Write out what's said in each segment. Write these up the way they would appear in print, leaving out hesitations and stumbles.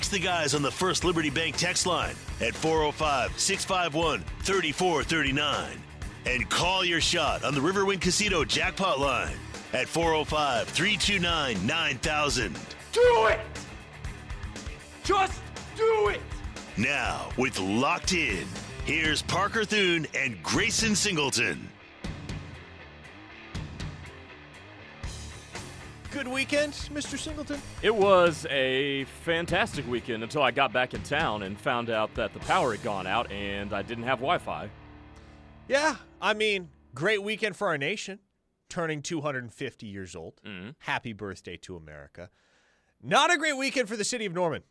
Ask the guys on the First Liberty Bank text line at 405-651-3439. And call your shot on the Riverwind Casino jackpot line at 405-329-9000. Do it! Just do it! Now, with Locked In, here's Parker Thune and Grayson Singleton. Good weekend, Mr. Singleton? It was a fantastic weekend until I got back in town and found out that the power had gone out and I didn't have Wi-Fi. Yeah, I mean, great weekend for our nation, turning 250 years old. Mm-hmm. Happy birthday to America. Not a great weekend for the city of Norman,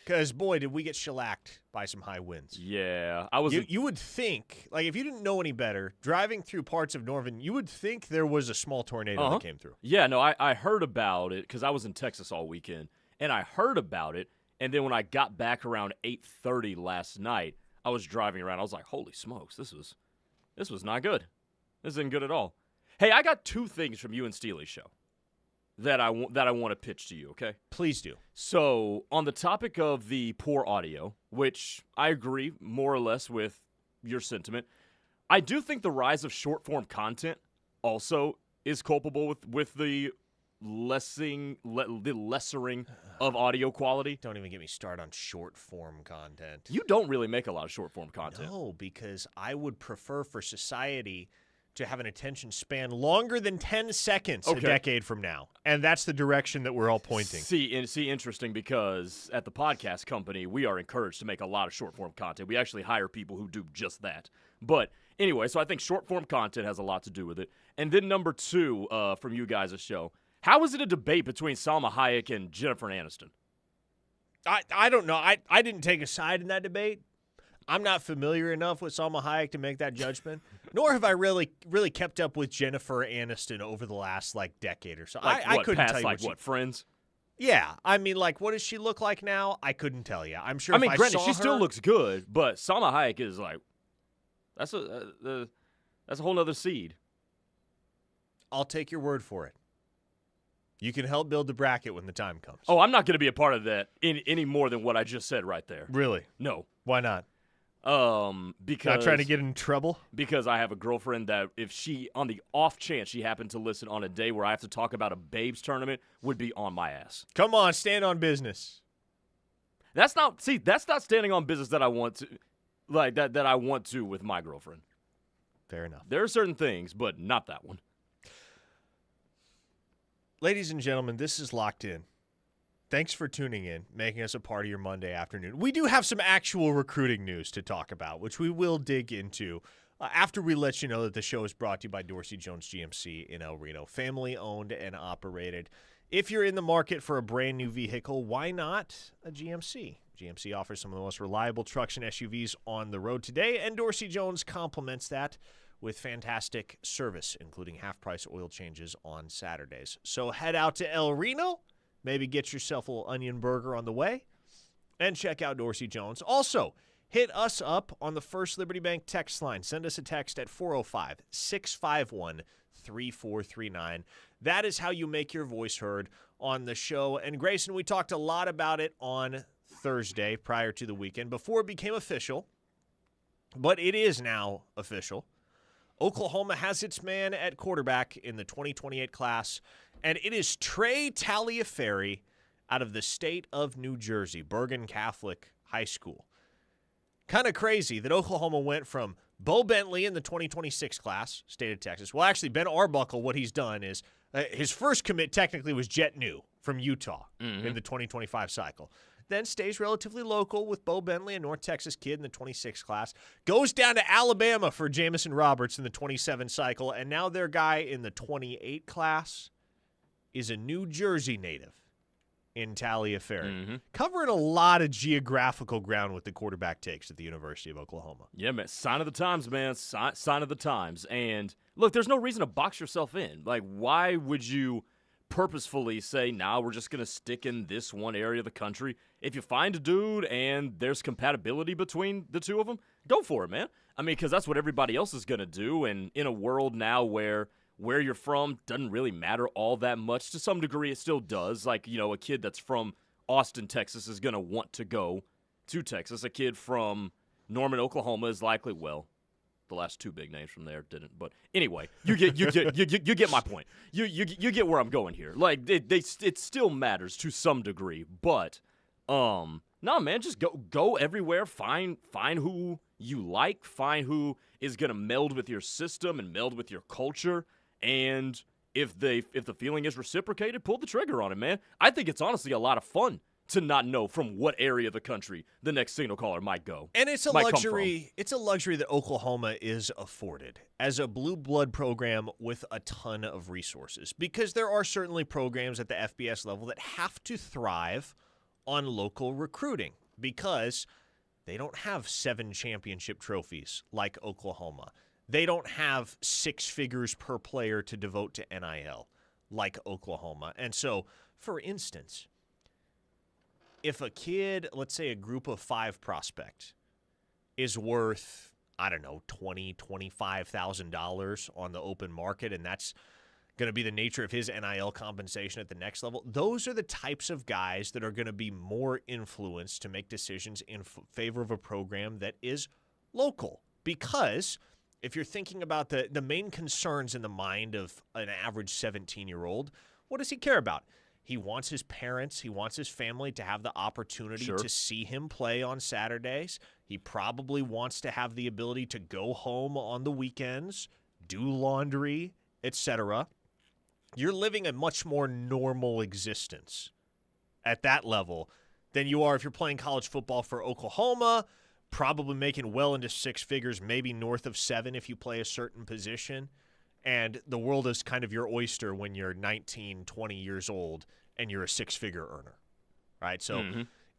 because, boy, did we get shellacked by some high winds. Yeah, You would think, like, if you didn't know any better, driving through parts of Norman, you would think there was a small tornado that came through. Yeah, no, I heard about it because I was in Texas all weekend, and I heard about it, and then when I got back around 8:30 last night, I was driving around. I was like, holy smokes, this was not good. This isn't good at all. Hey, I got two things from you and Steely's show that I want to pitch to you, okay? Please do. So, on the topic of the poor audio, which I agree more or less with your sentiment, I do think the rise of short-form content also is culpable with the lessering of audio quality. Don't even get me started on short-form content. You don't really make a lot of short-form content. No, because I would prefer for society to have an attention span longer than 10 seconds a decade from now. And that's the direction that we're all pointing. See, interesting, because at the podcast company, we are encouraged to make a lot of short-form content. We actually hire people who do just that. But anyway, so I think short-form content has a lot to do with it. And then number two from you guys' show, how is it a debate between Salma Hayek and Jennifer Aniston? I don't know. I didn't take a side in that debate. I'm not familiar enough with Salma Hayek to make that judgment, nor have I really kept up with Jennifer Aniston over the last, decade or so. I couldn't tell you what, Friends? Yeah. I mean, what does she look like now? I couldn't tell you. I'm sure granted, she still looks good, but Salma Hayek is that's a whole nother seed. I'll take your word for it. You can help build the bracket when the time comes. Oh, I'm not going to be a part of that any more than what I just said right there. Really? No. Why not? Because not trying to get in trouble? Because I have a girlfriend that if she, on the off chance she happened to listen on a day where I have to talk about a babes tournament, would be on my ass. Come on, stand on business. That's not standing on business that I want to, that I want to with my girlfriend. Fair enough. There are certain things, but not that one. Ladies and gentlemen, this is Locked In. Thanks for tuning in, making us a part of your Monday afternoon. We do have some actual recruiting news to talk about, which we will dig into after we let you know that the show is brought to you by Dorsey Jones GMC in El Reno. Family-owned and operated. If you're in the market for a brand new vehicle, why not a GMC? GMC offers some of the most reliable trucks and SUVs on the road today, and Dorsey Jones complements that with fantastic service, including half-price oil changes on Saturdays. So head out to El Reno. Maybe get yourself a little onion burger on the way, and check out Dorsey Jones. Also, hit us up on the First Liberty Bank text line. Send us a text at 405-651-3439. That is how you make your voice heard on the show. And Grayson, we talked a lot about it on Thursday prior to the weekend before it became official, but it is now official. Oklahoma has its man at quarterback in the 2028 class, and it is Trey Taliaferro out of the state of New Jersey, Bergen Catholic High School. Kind of crazy that Oklahoma went from Bo Bentley in the 2026 class, state of Texas. Well, actually, Ben Arbuckle, what he's done is his first commit technically was Jet New from Utah in the 2025 cycle. Then stays relatively local with Bo Bentley, a North Texas kid in the 26 class. Goes down to Alabama for Jamison Roberts in the 27 cycle, and now their guy in the 28 class is a New Jersey native in Taliaferro. Covering a lot of geographical ground with the quarterback takes at the University of Oklahoma. Yeah, man. Sign of the times, man. Sign of the times. And, look, there's no reason to box yourself in. Why would you purposefully say, nah, we're just going to stick in this one area of the country? If you find a dude and there's compatibility between the two of them, go for it, man. I mean, because that's what everybody else is going to do. And in a world now where you're from doesn't really matter all that much. To some degree, it still does. A kid that's from Austin, Texas is going to want to go to Texas. A kid from Norman, Oklahoma is likely, well, the last two big names from there didn't. But anyway, you get my point. You get where I'm going here. Like, it still matters to some degree. But, no, man, just go everywhere. Find who you like. Find who is going to meld with your system and meld with your culture. And if the feeling is reciprocated, pull the trigger on it, man. I think it's honestly a lot of fun to not know from what area of the country the next signal caller might go. And it's a luxury. It's a luxury that Oklahoma is afforded as a blue blood program with a ton of resources, because there are certainly programs at the FBS level that have to thrive on local recruiting because they don't have 7 championship trophies like Oklahoma. They don't have 6 figures per player to devote to NIL like Oklahoma. And so, for instance, if a kid, let's say a group of 5 prospect, is worth, I don't know, $20,000, $25,000 on the open market, and that's going to be the nature of his NIL compensation at the next level, those are the types of guys that are going to be more influenced to make decisions in favor of a program that is local. Because if you're thinking about the main concerns in the mind of an average 17-year-old, what does he care about? He wants his parents, he wants his family to have the opportunity to see him play on Saturdays. He probably wants to have the ability to go home on the weekends, do laundry, etc. You're living a much more normal existence at that level than you are if you're playing college football for Oklahoma, probably making well into 6 figures, maybe north of 7 if you play a certain position. And the world is kind of your oyster when you're 19, 20 years old and you're a 6-figure earner, right? So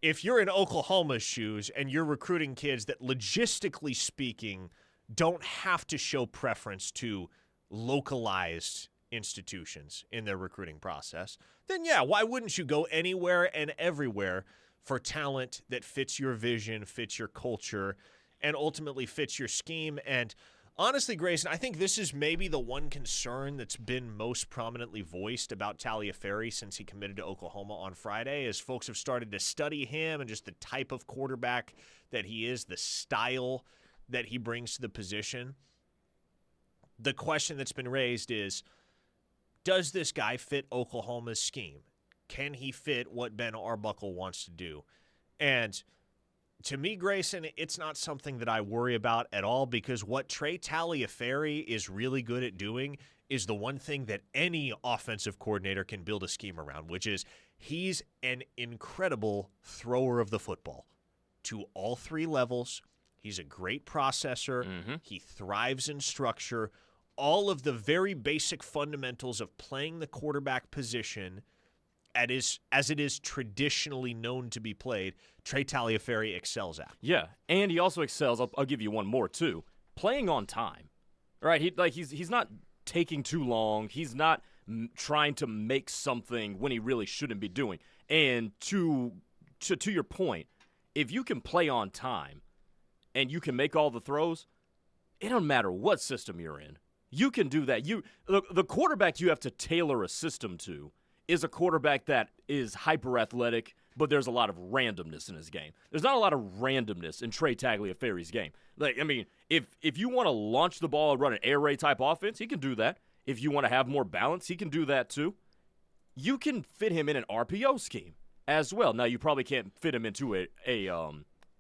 if you're in Oklahoma's shoes and you're recruiting kids that logistically speaking don't have to show preference to localized institutions in their recruiting process, then yeah, why wouldn't you go anywhere and everywhere for talent that fits your vision, fits your culture, and ultimately fits your scheme? And honestly, Grayson, I think this is maybe the one concern that's been most prominently voiced about Taliaferri since he committed to Oklahoma on Friday, as folks have started to study him and just the type of quarterback that he is, the style that he brings to the position. The question that's been raised is, does this guy fit Oklahoma's scheme? Can he fit what Ben Arbuckle wants to do? And to me, Grayson, it's not something that I worry about at all, because what Trey Taliaferri is really good at doing is the one thing that any offensive coordinator can build a scheme around, which is he's an incredible thrower of the football to all 3 levels. He's a great processor. He thrives in structure. All of the very basic fundamentals of playing the quarterback position as it is traditionally known to be played, Trey Taliaferri excels at. Yeah, and he also excels. I'll give you one more too. Playing on time, right? He's not taking too long. He's not trying to make something when he really shouldn't be doing. And to your point, if you can play on time and you can make all the throws, it don't matter what system you're in. You can do that. The quarterback you have to tailor a system to is a quarterback that is hyper-athletic, but there's a lot of randomness in his game. There's not a lot of randomness in Trey Tagliaferri's game. Like, I mean, if you want to launch the ball and run an air raid type offense, he can do that. If you want to have more balance, he can do that too. You can fit him in an RPO scheme as well. Now, you probably can't fit him into a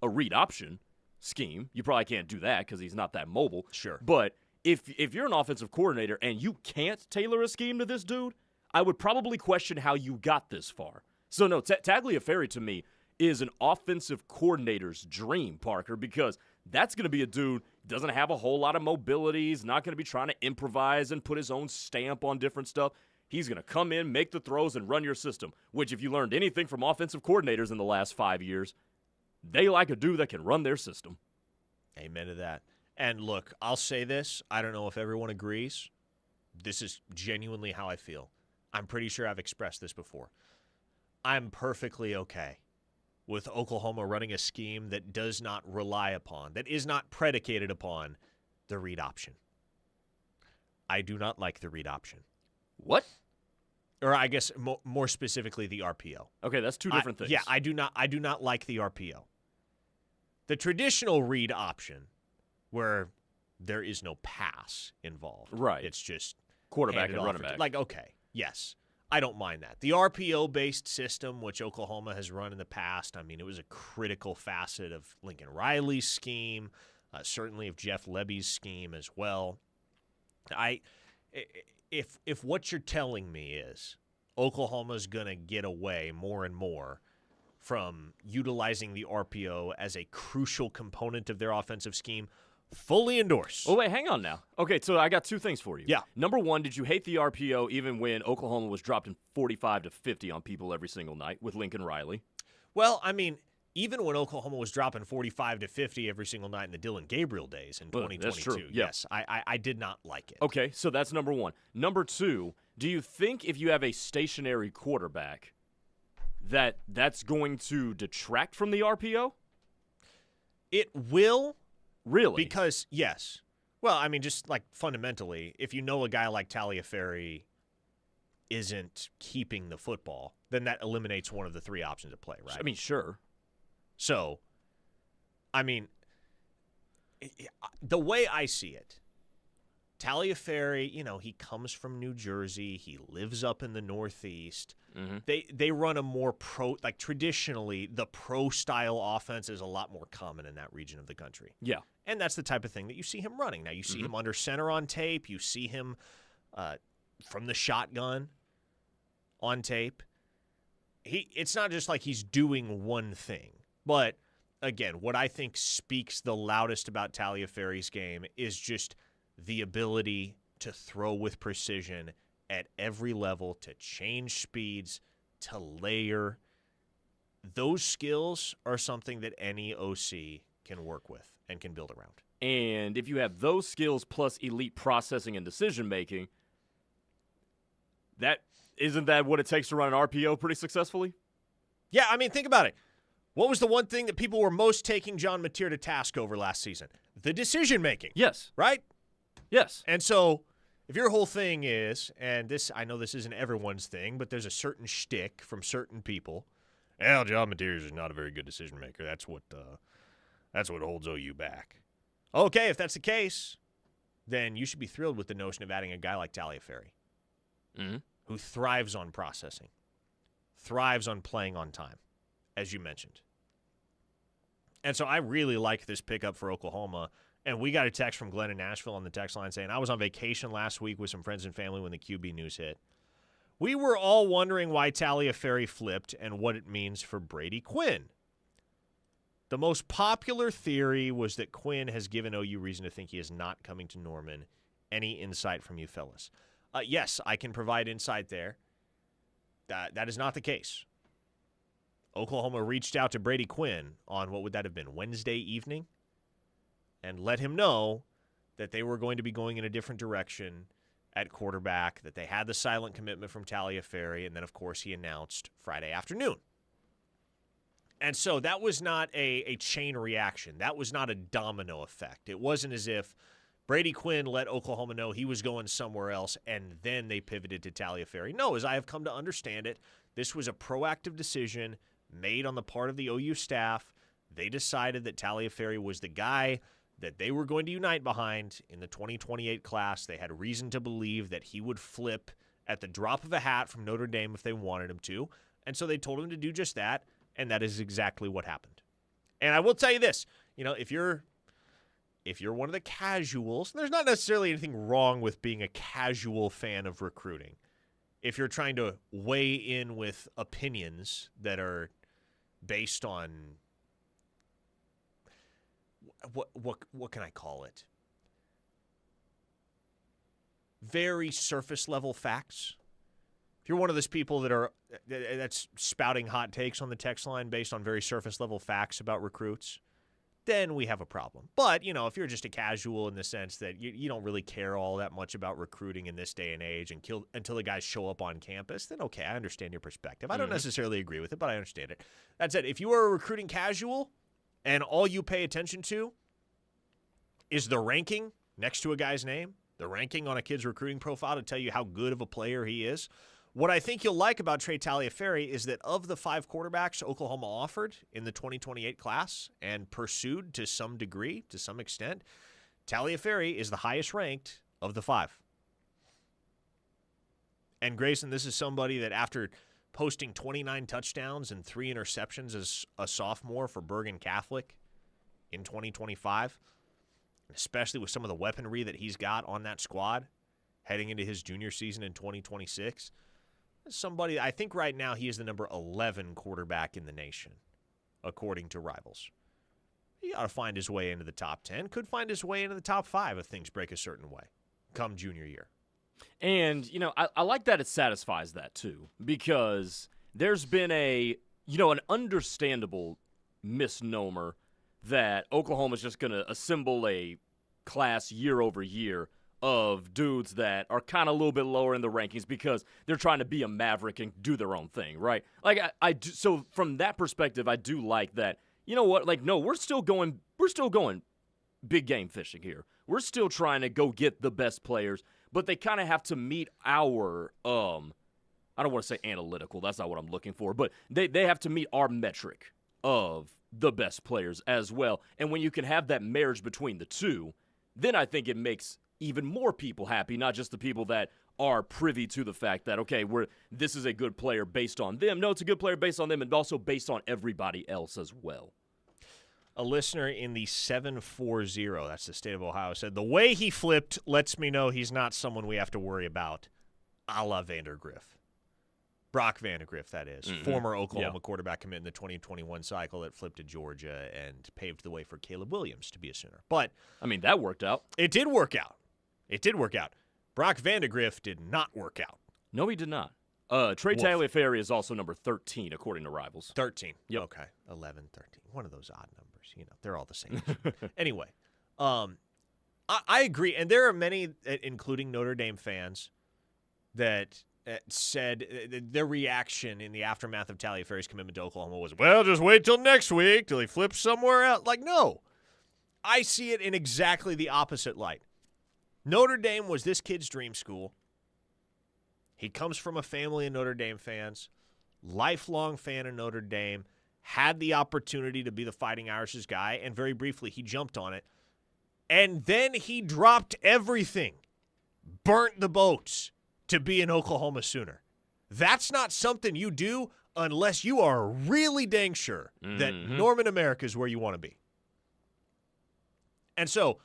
read option scheme. You probably can't do that because he's not that mobile. Sure. But if you're an offensive coordinator and you can't tailor a scheme to this dude, I would probably question how you got this far. So, no, Tagliaferri to me is an offensive coordinator's dream, Parker, because that's going to be a dude doesn't have a whole lot of mobility. He's not going to be trying to improvise and put his own stamp on different stuff. He's going to come in, make the throws, and run your system, which if you learned anything from offensive coordinators in the last 5 years, they like a dude that can run their system. Amen to that. And look, I'll say this. I don't know if everyone agrees. This is genuinely how I feel. I'm pretty sure I've expressed this before. I'm perfectly okay with Oklahoma running a scheme that does not rely upon, that is not predicated upon the read option. I do not like the read option. What? or I guess more specifically the RPO. Okay, that's two different things. Yeah, I do not like the RPO. The traditional read option, where there is no pass involved. Right. It's just Quarterback handed and off running back. Like, okay, yes. I don't mind that. The RPO-based system, which Oklahoma has run in the past, I mean, it was a critical facet of Lincoln Riley's scheme, certainly of Jeff Lebby's scheme as well. If what you're telling me is Oklahoma's going to get away more and more from utilizing the RPO as a crucial component of their offensive scheme, fully endorse. Oh, wait, hang on now. Okay, so I got two things for you. Yeah. Number one, did you hate the RPO even when Oklahoma was dropping 45 to 50 on people every single night with Lincoln Riley? Well, I mean, even when Oklahoma was dropping 45 to 50 every single night in the Dylan Gabriel days in 2022, that's true. Yeah. Yes, I did not like it. Okay, so that's number one. Number two, do you think if you have a stationary quarterback that's going to detract from the RPO? It will. Really? Because, yes. Well, I mean, just like fundamentally, if you know a guy like Taliaferri isn't keeping the football, then that eliminates one of the three options at play, right? I mean, sure. So, I mean, the way I see it, Taliaferri, he comes from New Jersey. He lives up in the Northeast. Mm-hmm. They run a more traditionally, the pro-style offense is a lot more common in that region of the country. Yeah. And that's the type of thing that you see him running. Now, you see him under center on tape. You see him from the shotgun on tape. It's not just like he's doing one thing. But, again, what I think speaks the loudest about Taliaferri's game is just the ability to throw with precision at every level, to change speeds, to layer. Those skills are something that any OC can work with and can build around. And if you have those skills plus elite processing and decision-making, isn't that what it takes to run an RPO pretty successfully? Yeah, I mean, think about it. What was the one thing that people were most taking John Mateer to task over last season? The decision-making. Yes. Right? Yes. And so if your whole thing is, and I know this isn't everyone's thing, but there's a certain shtick from certain people. Well, John Mateer is not a very good decision-maker. That's what holds OU back. Okay, if that's the case, then you should be thrilled with the notion of adding a guy like Taliaferri, who thrives on processing, thrives on playing on time, as you mentioned. And so I really like this pickup for Oklahoma. And we got a text from Glenn in Nashville on the text line saying, I was on vacation last week with some friends and family when the QB news hit. We were all wondering why Taliaferri flipped and what it means for Brady Quinn. The most popular theory was that Quinn has given OU reason to think he is not coming to Norman. Any insight from you fellas? Yes, I can provide insight there. That is not the case. Oklahoma reached out to Brady Quinn on, what would that have been, Wednesday evening? And let him know that they were going to be going in a different direction at quarterback, that they had the silent commitment from Taliaferri, and then, of course, he announced Friday afternoon. And so that was not a chain reaction. That was not a domino effect. It wasn't as if Brady Quinn let Oklahoma know he was going somewhere else, and then they pivoted to Taliaferri. No, as I have come to understand it, this was a proactive decision made on the part of the OU staff. They decided that Taliaferri was the guy that they were going to unite behind in the 2028 class. They had reason to believe that he would flip at the drop of a hat from Notre Dame if they wanted him to. And so they told him to do just that, and that is exactly what happened. And I will tell you this, if you're one of the casuals, there's not necessarily anything wrong with being a casual fan of recruiting. If you're trying to weigh in with opinions that are based on what can I call it? Very surface level facts. If you're one of those people that's spouting hot takes on the text line based on very surface level facts about recruits, then we have a problem. But, if you're just a casual in the sense that you don't really care all that much about recruiting in this day and age until the guys show up on campus, then okay, I understand your perspective. I don't necessarily agree with it, but I understand it. That said, if you are a recruiting casual and all you pay attention to is the ranking next to a guy's name, the ranking on a kid's recruiting profile to tell you how good of a player he is, What I think you'll like about Trey Taliaferro is that of the 5 quarterbacks Oklahoma offered in the 2028 class and pursued to some degree, to some extent, Taliaferro is the highest ranked of the 5. And Grayson, this is somebody that after posting 29 touchdowns and 3 interceptions as a sophomore for Bergen Catholic in 2025, especially with some of the weaponry that he's got on that squad heading into his junior season in 2026, somebody, I think right now he is the number 11 quarterback in the nation, according to Rivals. He ought to find his way into the top 10, could find his way into the top 5 if things break a certain way come junior year. And, I like that it satisfies that too, because there's been an understandable misnomer that Oklahoma's just going to assemble a class year over year of dudes that are kind of a little bit lower in the rankings because they're trying to be a maverick and do their own thing, right? Like I do, so from that perspective, I do like that. You know what? Like, no, we're still going big game fishing here. We're still trying to go get the best players, but they kind of have to meet our I don't want to say analytical. That's not what I'm looking for, but they have to meet our metric of the best players as well. And when you can have that marriage between the two, then I think it makes even more people happy, not just the people that are privy to the fact that, okay, this is a good player based on them. No, it's a good player based on them and also based on everybody else as well. A listener in the 740, that's the state of Ohio, said, the way he flipped lets me know he's not someone we have to worry about, a la Vandergriff. Brock Vandegrift, that is, former Oklahoma quarterback commit in the 2021 cycle that flipped to Georgia and paved the way for Caleb Williams to be a Sooner. But I mean, that worked out. It did work out. It did work out. Brock Vandegrift did not work out. No, he did not. Trey Taliaferro is also number 13, according to Rivals. 13. Yep. Okay. 11, 13. One of those odd numbers. They're all the same. Anyway, I agree. And there are many, including Notre Dame fans, that said their reaction in the aftermath of Taliaferro's commitment to Oklahoma was, well, just wait till next week till he flips somewhere else. Like, no. I see it in exactly the opposite light. Notre Dame was this kid's dream school. He comes from a family of Notre Dame fans, lifelong fan of Notre Dame, had the opportunity to be the Fighting Irish's guy, and very briefly he jumped on it. And then he dropped everything, burnt the boats to be an Oklahoma Sooner. That's not something you do unless you are really dang sure that Norman America is where you want to be. And so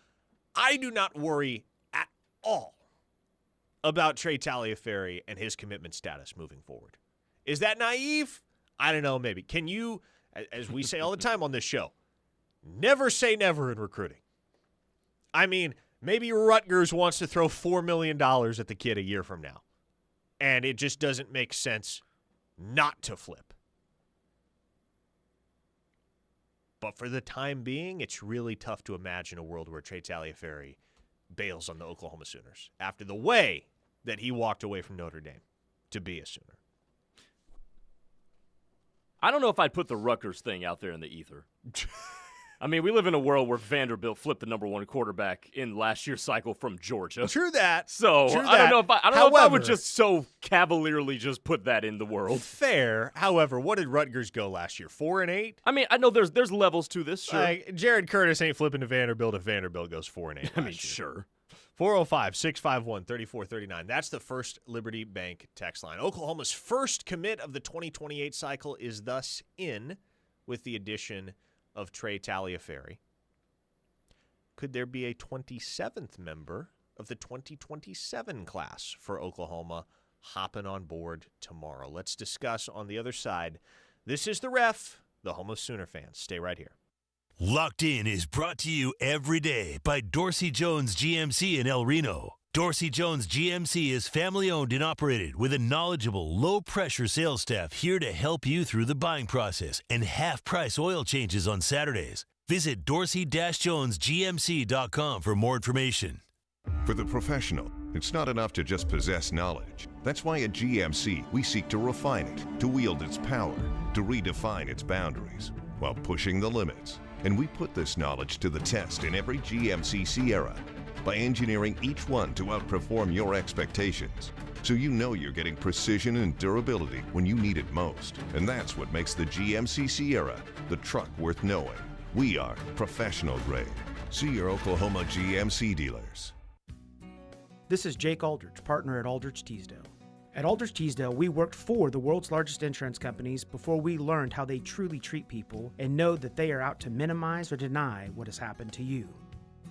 I do not worry at all about Trey Taliaferro and his commitment status moving forward. Is that naive? I don't know, maybe. Can you, as we say all the time on this show, never say never in recruiting? I mean, maybe Rutgers wants to throw $4 million at the kid a year from now, and it just doesn't make sense not to flip. But for the time being, it's really tough to imagine a world where Trey Taliaferro bails on the Oklahoma Sooners after the way that he walked away from Notre Dame to be a Sooner. I don't know if I'd put the Rutgers thing out there in the ether. I mean, we live in a world where Vanderbilt flipped the number 1 quarterback in last year's cycle from Georgia. True that. So True I don't know if I would just so cavalierly just put that in the world. Fair. However, what did Rutgers go last year? 4-8? I mean, I know there's levels to this. Sure. Jared Curtis ain't flipping to Vanderbilt if Vanderbilt goes 4-8. I mean, sure. 405-651-3439. That's the First Liberty Bank text line. Oklahoma's first commit of the 2028 cycle is thus in with the addition of Trey Taliaferro. Could there be a 27th member of the 2027 class for Oklahoma hopping on board tomorrow? Let's discuss on the other side. This is The Ref, the home of Sooner fans. Stay right here. Locked In is brought to you every day by Dorsey Jones GMC in El Reno. Dorsey Jones GMC is family-owned and operated with a knowledgeable, low-pressure sales staff here to help you through the buying process and half-price oil changes on Saturdays. Visit dorsey-jonesgmc.com for more information. For the professional, it's not enough to just possess knowledge. That's why at GMC, we seek to refine it, to wield its power, to redefine its boundaries, while pushing the limits. And we put this knowledge to the test in every GMC Sierra. by engineering each one to outperform your expectations. So you know you're getting precision and durability when you need it most. And that's what makes the GMC Sierra the truck worth knowing. We are professional grade. See your Oklahoma GMC dealers. This is Jake Aldrich, partner at Aldrich Teasdale. At Aldrich Teasdale, we worked for the world's largest insurance companies before we learned how they truly treat people and know that they are out to minimize or deny what has happened to you.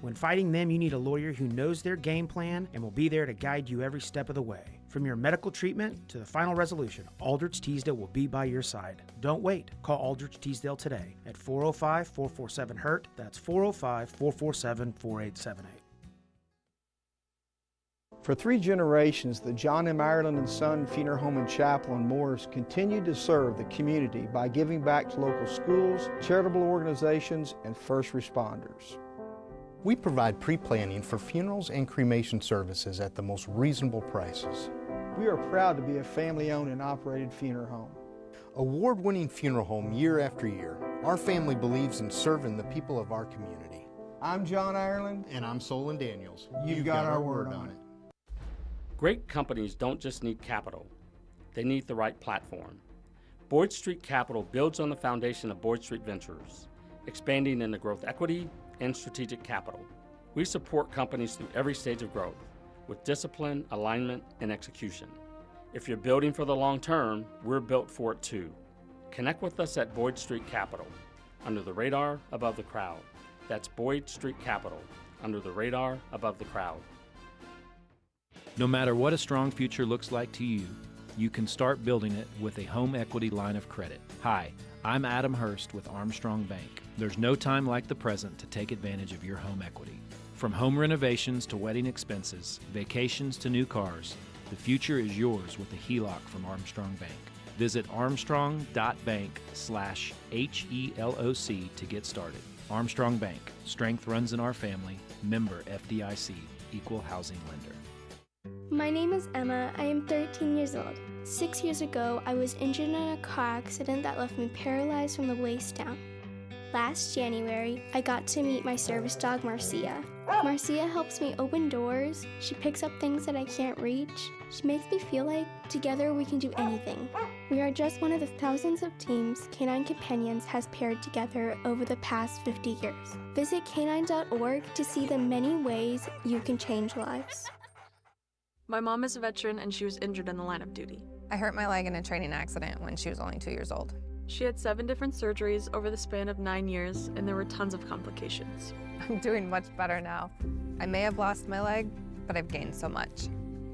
When fighting them, you need a lawyer who knows their game plan and will be there to guide you every step of the way. From your medical treatment to the final resolution, Aldrich Teasdale will be by your side. Don't wait. Call Aldrich Teasdale today at 405-447-HURT. That's 405-447-4878. For 3 generations, the John M. Ireland & Son Funeral Home and Chapel in Morris continued to serve the community by giving back to local schools, charitable organizations, and first responders. We provide pre-planning for funerals and cremation services at the most reasonable prices. We are proud to be a family-owned and operated funeral home. Award-winning funeral home year after year, our family believes in serving the people of our community. I'm John Ireland. And I'm Solon Daniels. You've got our word on it. Great companies don't just need capital, they need the right platform. Boyd Street Capital builds on the foundation of Boyd Street Ventures, expanding into growth equity and strategic capital. We support companies through every stage of growth with discipline, alignment, and execution. If you're building for the long term, we're built for it too. Connect with us at Boyd Street Capital, under the radar, above the crowd. That's Boyd Street Capital, under the radar, above the crowd. No matter what a strong future looks like to you, you can start building it with a home equity line of credit. Hi, I'm Adam Hurst with Armstrong Bank. There's no time like the present to take advantage of your home equity. From home renovations to wedding expenses, vacations to new cars, the future is yours with a HELOC from Armstrong Bank. Visit armstrong.bank/HELOC to get started. Armstrong Bank. Strength runs in our family. Member FDIC. Equal housing lender. My name is Emma. I am 13 years old. 6 years ago, I was injured in a car accident that left me paralyzed from the waist down. Last January, I got to meet my service dog, Marcia. Marcia helps me open doors. She picks up things that I can't reach. She makes me feel like together we can do anything. We are just one of the thousands of teams Canine Companions has paired together over the past 50 years. Visit canine.org to see the many ways you can change lives. My mom is a veteran and she was injured in the line of duty. I hurt my leg in a training accident when she was only 2 years old. She had 7 different surgeries over the span of 9 years, and there were tons of complications. I'm doing much better now. I may have lost my leg, but I've gained so much.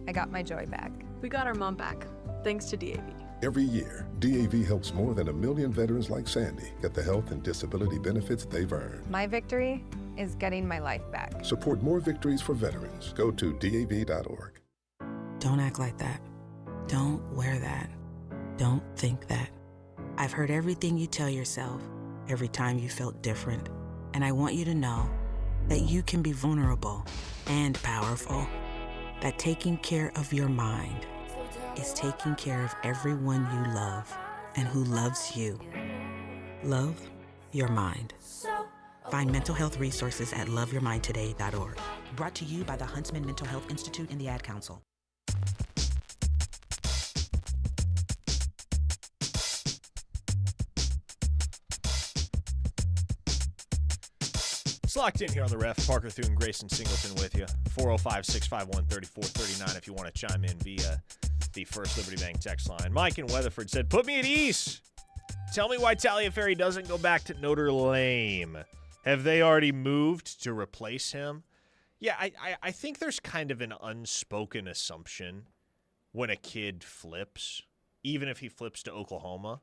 I got my joy back. We got our mom back, thanks to DAV. Every year, DAV helps more than 1 million veterans like Sandy get the health and disability benefits they've earned. My victory is getting my life back. Support more victories for veterans. Go to DAV.org. Don't act like that. Don't wear that. Don't think that. I've heard everything you tell yourself every time you felt different. And I want you to know that you can be vulnerable and powerful. That taking care of your mind is taking care of everyone you love and who loves you. Love your mind. Find mental health resources at loveyourmindtoday.org. Brought to you by the Huntsman Mental Health Institute and the Ad Council. It's locked in here on the ref. Parker, Thune, Grayson Singleton with you. 405-651-3439 if you want to chime in via the First Liberty Bank text line. Mike in Weatherford said, put me at ease. Tell me why Taliaferri doesn't go back to Notre Dame. Have they already moved to replace him? Yeah, I think there's kind of an unspoken assumption when a kid flips, even if he flips to Oklahoma.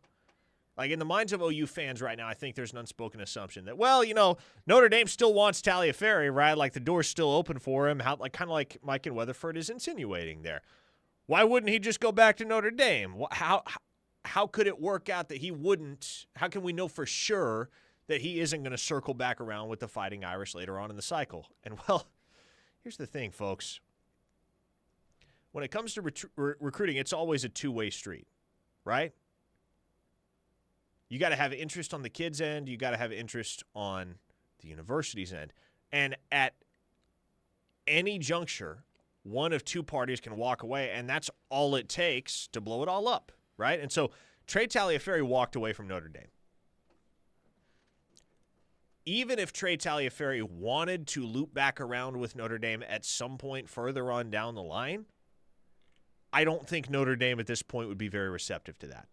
Like, in the minds of OU fans right now, I think there's an unspoken assumption that, well, Notre Dame still wants Taliaferri, right? Like, the door's still open for him, kind of like Mike in Weatherford is insinuating there. Why wouldn't he just go back to Notre Dame? How could it work out that he wouldn't? How can we know for sure that he isn't going to circle back around with the Fighting Irish later on in the cycle? And, well, here's the thing, folks. When it comes to recruiting, it's always a two-way street, right? You got to have interest on the kids' end. You got to have interest on the university's end. And at any juncture, one of two parties can walk away, and that's all it takes to blow it all up, right? And so Trey Taliaferro walked away from Notre Dame. Even if Trey Taliaferro wanted to loop back around with Notre Dame at some point further on down the line, I don't think Notre Dame at this point would be very receptive to that.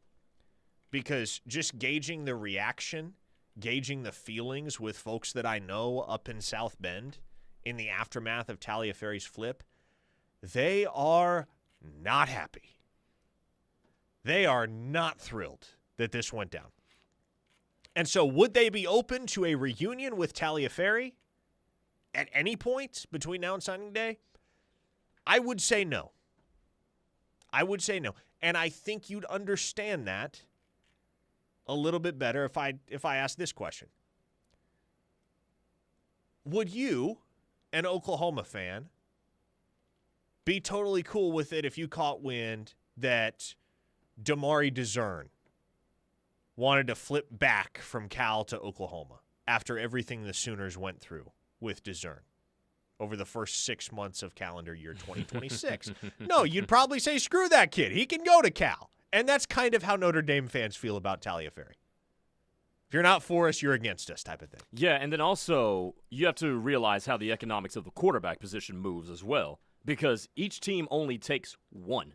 Because just gauging the reaction, gauging the feelings with folks that I know up in South Bend in the aftermath of Taliaferro's flip, they are not happy. They are not thrilled that this went down. And so would they be open to a reunion with Taliaferro at any point between now and signing day? I would say no. I would say no. And I think you'd understand that a little bit better if I asked this question. Would you, an Oklahoma fan, be totally cool with it if you caught wind that Damari DeZern wanted to flip back from Cal to Oklahoma after everything the Sooners went through with DeZern over the first 6 months of calendar year 2026? No, you'd probably say, screw that kid. He can go to Cal. And that's kind of how Notre Dame fans feel about Taliaferro. If you're not for us, you're against us type of thing. Yeah, and then also you have to realize how the economics of the quarterback position moves as well, because each team only takes one.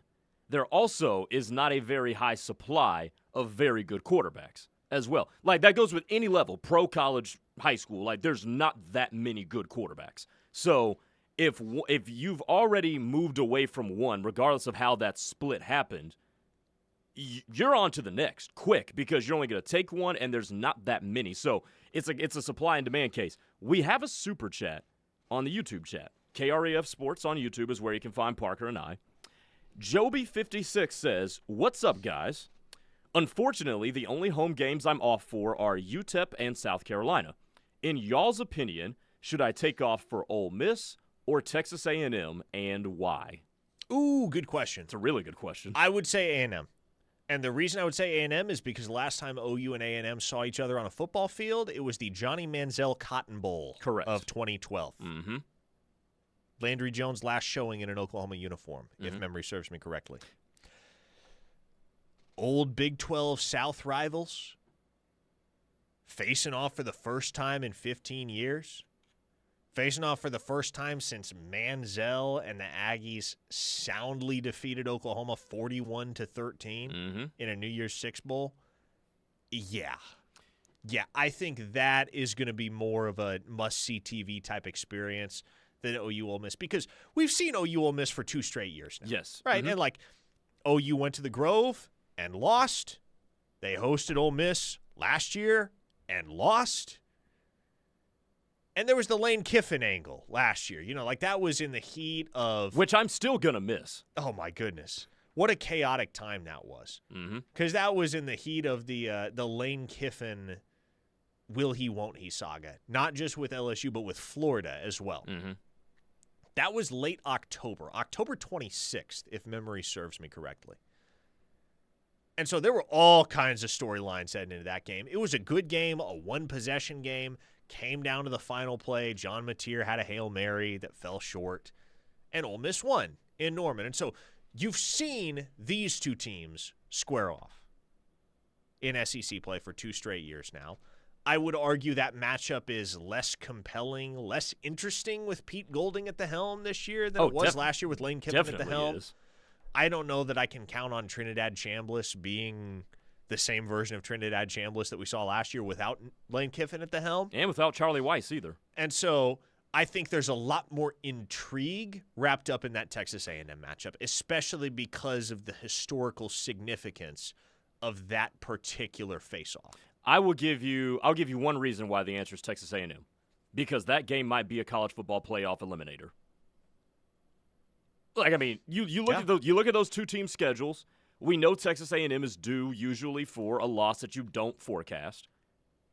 There also is not a very high supply of very good quarterbacks as well. Like, that goes with any level, pro, college, high school. Like, there's not that many good quarterbacks. So if you've already moved away from one, regardless of how that split happened, you're on to the next quick, because you're only going to take one, and there's not that many. So it's a supply and demand case. We have a super chat on the YouTube chat. KREF Sports on YouTube is where you can find Parker and I. Joby56 says, "What's up, guys? Unfortunately, the only home games I'm off for are UTEP and South Carolina. In y'all's opinion, should I take off for Ole Miss or Texas A&M, and why?" Ooh, good question. It's a really good question. I would say A&M. And the reason I would say A&M is because last time OU and A&M saw each other on a football field, it was the Johnny Manziel Cotton Bowl of 2012. Mm-hmm. Landry Jones' last showing in an Oklahoma uniform, if memory serves me correctly. Old Big 12 South rivals facing off for the first time in 15 years. Facing off for the first time since Manziel and the Aggies soundly defeated Oklahoma 41-13 in a New Year's Six Bowl. Yeah, I think that is going to be more of a must-see TV type experience than OU Ole Miss, because we've seen OU Ole Miss for 2 straight years now. Yes. Right, and like OU went to the Grove and lost. They hosted Ole Miss last year and lost. And there was the Lane Kiffin angle last year. You know, like that was in the heat of... Which I'm still going to miss. Oh, my goodness. What a chaotic time that was. Because that was in the heat of the Lane Kiffin will he, won't he saga. Not just with LSU, but with Florida as well. That was late October. October 26th, if memory serves me correctly. And so there were all kinds of storylines heading into that game. It was a good game, a one-possession game. Came down to the final play. John Mateer had a Hail Mary that fell short. And Ole Miss won in Norman. And so you've seen these two teams square off in SEC play for 2 straight years now. I would argue that matchup is less compelling, less interesting with Pete Golding at the helm this year than it was last year with Lane Kiffin at the helm. Is. I don't know that I can count on Trinidad Chambliss being the same version of Trinidad Chambliss that we saw last year without Lane Kiffin at the helm. And without Charlie Weiss either. And so I think there's a lot more intrigue wrapped up in that Texas A&M matchup, especially because of the historical significance of that particular face-off. I'll give you one reason why the answer is Texas A&M. Because that game might be a college football playoff eliminator. Like, I mean, you look at those two team schedules. We know Texas A&M is due usually for a loss that you don't forecast.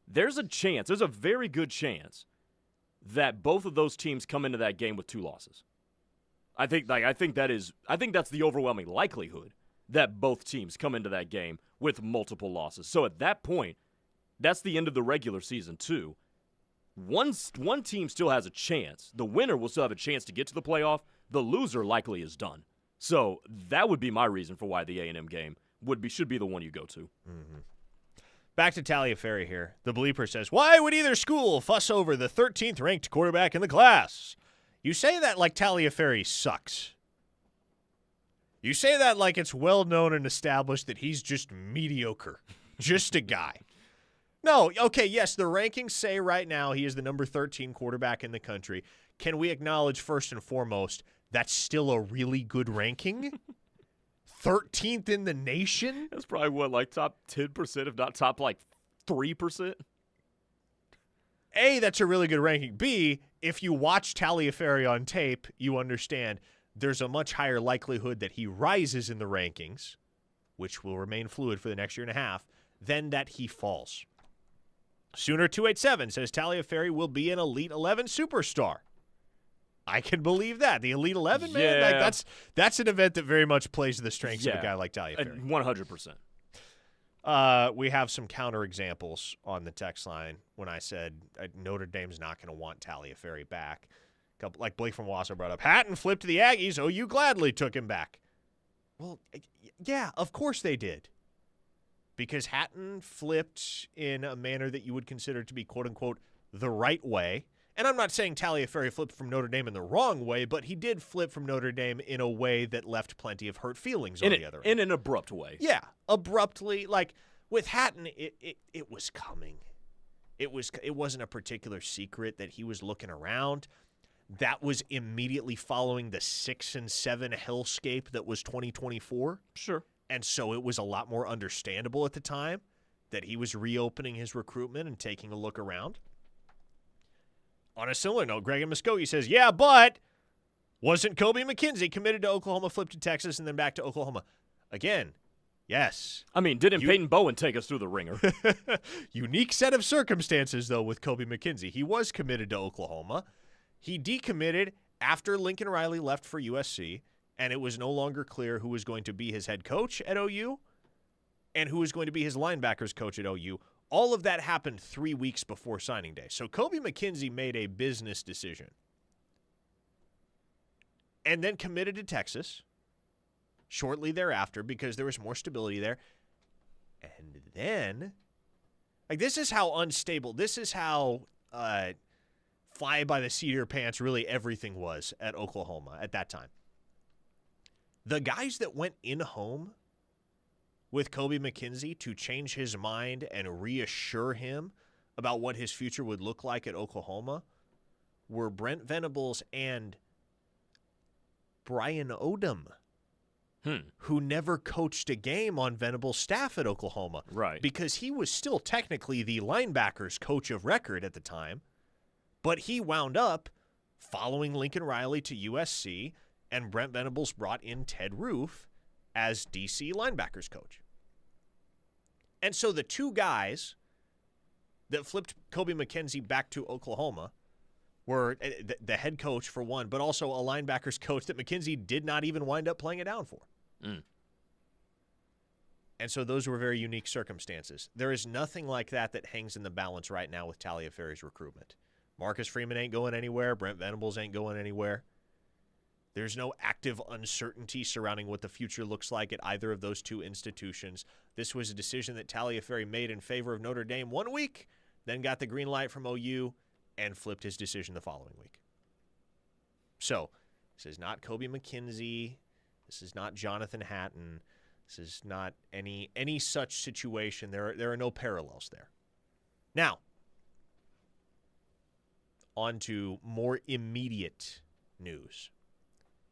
There's a chance, there's a very good chance that both of those teams come into that game with 2 losses. I think that's the overwhelming likelihood that both teams come into that game with multiple losses. So at that point, that's the end of the regular season too. one team still has a chance. The winner will still have a chance to get to the playoff. The loser likely is done. So that would be my reason for why the A&M game should be the one you go to. Mm-hmm. Back to Taliaferri here. The bleeper says, why would either school fuss over the 13th ranked quarterback in the class? You say that like Taliaferri sucks. You say that like it's well known and established that he's just mediocre, just a guy. No, okay, yes, the rankings say right now he is the number 13 quarterback in the country. Can we acknowledge first and foremost that's still a really good ranking? 13th in the nation? That's probably what, like top 10%, if not top like 3%? A, that's a really good ranking. B, if you watch Taliaferri on tape, you understand there's a much higher likelihood that he rises in the rankings, which will remain fluid for the next year and a half, than that he falls. Sooner287 says Taliaferri will be an Elite 11 superstar. I can believe that. The Elite 11, man, Yeah. like that's an event that very much plays to the strengths of a guy like Taliaferri. 100%. We have some counterexamples on the text line when I said Notre Dame's not going to want Taliaferri back. Like Blake from Wausau brought up, Hatton flipped to the Aggies. OU gladly took him back. Well, yeah, of course they did. Because Hatton flipped in a manner that you would consider to be, quote-unquote, the right way. And I'm not saying Taliaferri flipped from Notre Dame in the wrong way, but he did flip from Notre Dame in a way that left plenty of hurt feelings on the other end. In an abrupt way. Yeah, abruptly. Like, with Hatton, it was coming. It wasn't a particular secret that he was looking around. That was immediately following the 6-7 hellscape that was 2024. Sure. And so it was a lot more understandable at the time that he was reopening his recruitment and taking a look around. On a similar note, Greg and Muskogee says, yeah, but wasn't Kobe McKenzie committed to Oklahoma, flipped to Texas, and then back to Oklahoma? Again, yes. I mean, didn't Peyton Bowen take us through the ringer? Unique set of circumstances, though, with Kobe McKenzie. He was committed to Oklahoma. He decommitted after Lincoln Riley left for USC, and it was no longer clear who was going to be his head coach at OU and who was going to be his linebackers coach at OU. All of that happened 3 weeks before signing day. So Kobe McKenzie made a business decision and then committed to Texas shortly thereafter because there was more stability there. And then, like, this is how unstable, this is how fly by the seat of your pants really everything was at Oklahoma at that time. The guys that went in home with Kobe McKenzie to change his mind and reassure him about what his future would look like at Oklahoma were Brent Venables and Brian Odom, who never coached a game on Venables' staff at Oklahoma. Right. Because he was still technically the linebackers coach of record at the time, but he wound up following Lincoln Riley to USC, and Brent Venables brought in Ted Roof as DC linebackers coach. And so the two guys that flipped Kobe McKenzie back to Oklahoma were the head coach for one, but also a linebackers coach that McKenzie did not even wind up playing it down for. And so those were very unique circumstances. There is nothing like that that hangs in the balance right now with Taliaferri's recruitment. Marcus Freeman ain't going anywhere. Brent Venables ain't going anywhere. There's no active uncertainty surrounding what the future looks like at either of those two institutions. This was a decision that Taliaferri made in favor of Notre Dame 1 week, then got the green light from OU, and flipped his decision the following week. So, this is not Kobe McKenzie. This is not Jonathan Hatton. This is not any such situation. There are no parallels there. Now, on to more immediate news.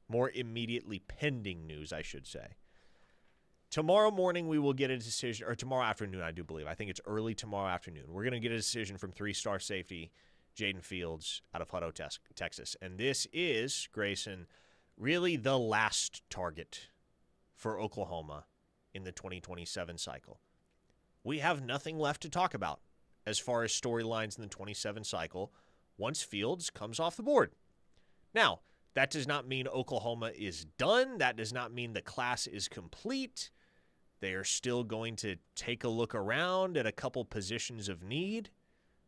More immediately pending news, I should say. Tomorrow morning, we will get a decision, or tomorrow afternoon, I do believe. I think it's early tomorrow afternoon. We're going to get a decision from 3-star safety Jaden Fields out of Hutto, Texas. And this is, Grayson, really the last target for Oklahoma in the 2027 cycle. We have nothing left to talk about as far as storylines in the 27 cycle once Fields comes off the board. Now, that does not mean Oklahoma is done. That does not mean the class is complete. They are still going to take a look around at a couple positions of need.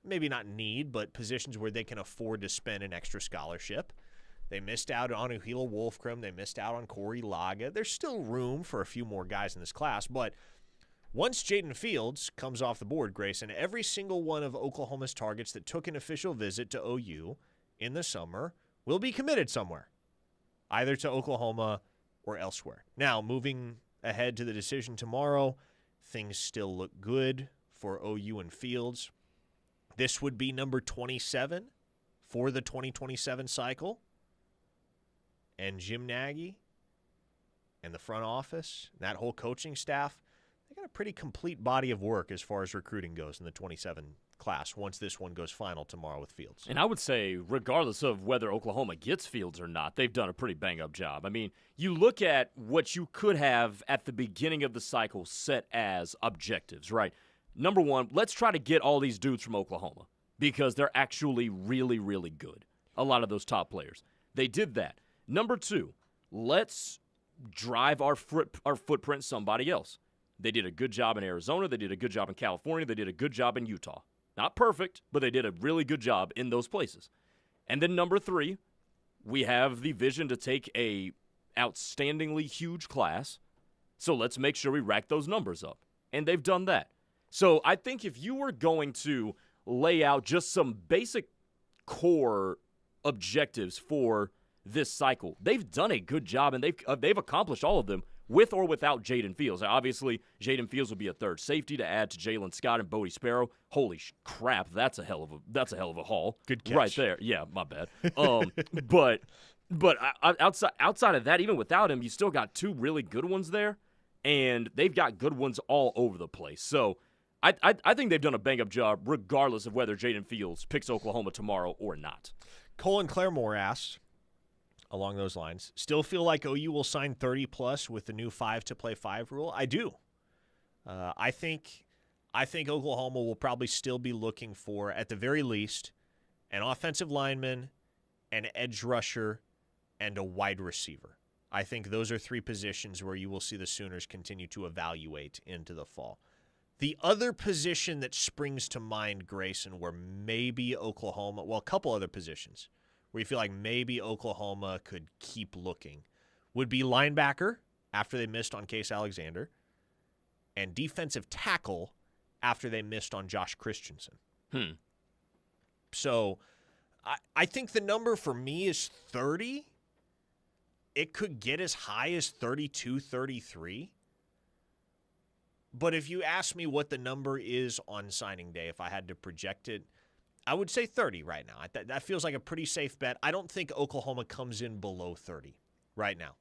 maybe not need, but positions where they can afford to spend an extra scholarship. They missed out on Uhila Wolfcram. They missed out on Corey Laga. There's still room for a few more guys in this class, but once Jaden Fields comes off the board, Grayson, every single one of Oklahoma's targets that took an official visit to OU in the summer will be committed somewhere, either to Oklahoma or elsewhere. Now, moving ahead to the decision tomorrow, things still look good for OU and Fields. This would be number 27 for the 2027 cycle. And Jim Nagy and the front office, and that whole coaching staff, they got a pretty complete body of work as far as recruiting goes in the 27 class once this one goes final tomorrow with Fields. And I would say, regardless of whether Oklahoma gets Fields or not, they've done a pretty bang-up job. I mean, you look at what you could have at the beginning of the cycle set as objectives, right? Number one, let's try to get all these dudes from Oklahoma because they're actually really, really good, a lot of those top players. They did that. Number two, let's drive our footprint somebody else. They did a good job in Arizona. They did a good job in California. They did a good job in Utah. Not perfect, but they did a really good job in those places. And then number three, we have the vision to take a outstandingly huge class. So let's make sure we rack those numbers up. And they've done that. So I think if you were going to lay out just some basic core objectives for this cycle, they've done a good job, and they've accomplished all of them with or without Jaden Fields. Now, obviously, Jaden Fields will be a third safety to add to Jalen Scott and Bodie Sparrow. Holy crap, that's a hell of a haul. Good catch. Right there. Yeah, my bad. But outside of that, even without him, you still got two really good ones there, and they've got good ones all over the place. So I think they've done a bang-up job regardless of whether Jaden Fields picks Oklahoma tomorrow or not. Colin Claremore asked, along those lines, still feel like OU will sign 30-plus with the new 5-to-play-5 rule? I do. I think Oklahoma will probably still be looking for, at the very least, an offensive lineman, an edge rusher, and a wide receiver. I think those are three positions where you will see the Sooners continue to evaluate into the fall. The other position that springs to mind, Grayson, where maybe Oklahoma, well, a couple other positions, where you feel like maybe Oklahoma could keep looking, would be linebacker after they missed on Case Alexander, and defensive tackle after they missed on Josh Christensen. So I think the number for me is 30. It could get as high as 32, 33. But if you ask me what the number is on signing day, if I had to project it, I would say 30 right now. That feels like a pretty safe bet. I don't think Oklahoma comes in below 30 right now.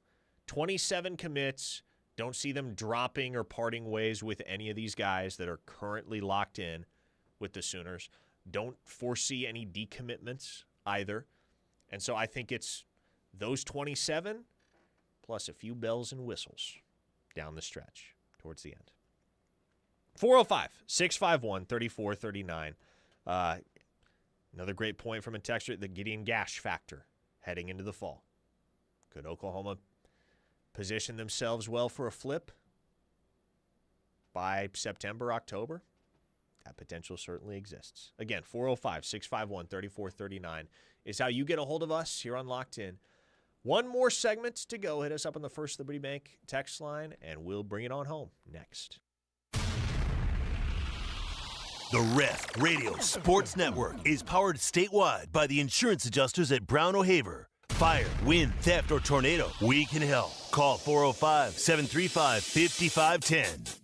27 commits. Don't see them dropping or parting ways with any of these guys that are currently locked in with the Sooners. Don't foresee any decommitments either. And so I think it's those 27 plus a few bells and whistles down the stretch towards the end. 405-651-3439. Another great point from a texter, the Gideon Gash factor heading into the fall. Could Oklahoma position themselves well for a flip by September, October? That potential certainly exists. Again, 405-651-3439 is how you get a hold of us here on Locked In. One more segment to go. Hit us up on the First Liberty Bank text line, and we'll bring it on home next. The Ref Radio Sports Network is powered statewide by the insurance adjusters at Brown O'Haver. Fire, wind, theft, or tornado, we can help. Call 405-735-5510.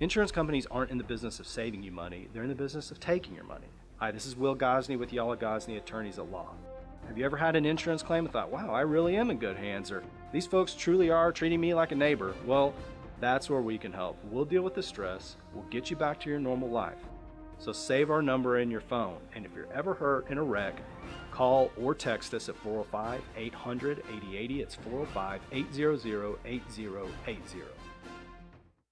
Insurance companies aren't in the business of saving you money. They're in the business of taking your money. Hi, this is Will Gosney with Yala Gosney Attorneys at Law. Have you ever had an insurance claim and thought, wow, I really am in good hands, or these folks truly are treating me like a neighbor? Well, that's where we can help. We'll deal with the stress. We'll get you back to your normal life. So save our number in your phone. And if you're ever hurt in a wreck, call or text us at 405-800-8080. It's 405-800-8080.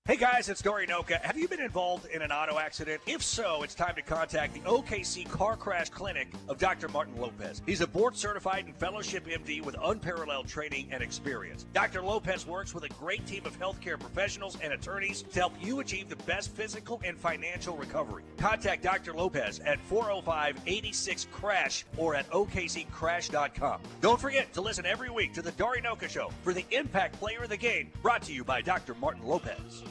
Hey guys, it's Dory Noka. Have you been involved in an auto accident? If so, it's time to contact the OKC Car Crash Clinic of Dr. Martin Lopez. He's a board-certified and fellowship MD with unparalleled training and experience. Dr. Lopez works with a great team of healthcare professionals and attorneys to help you achieve the best physical and financial recovery. Contact Dr. Lopez at 405-86-CRASH or at okccrash.com. Don't forget to listen every week to the Dory Noka Show for the Impact Player of the Game, brought to you by Dr. Martin Lopez.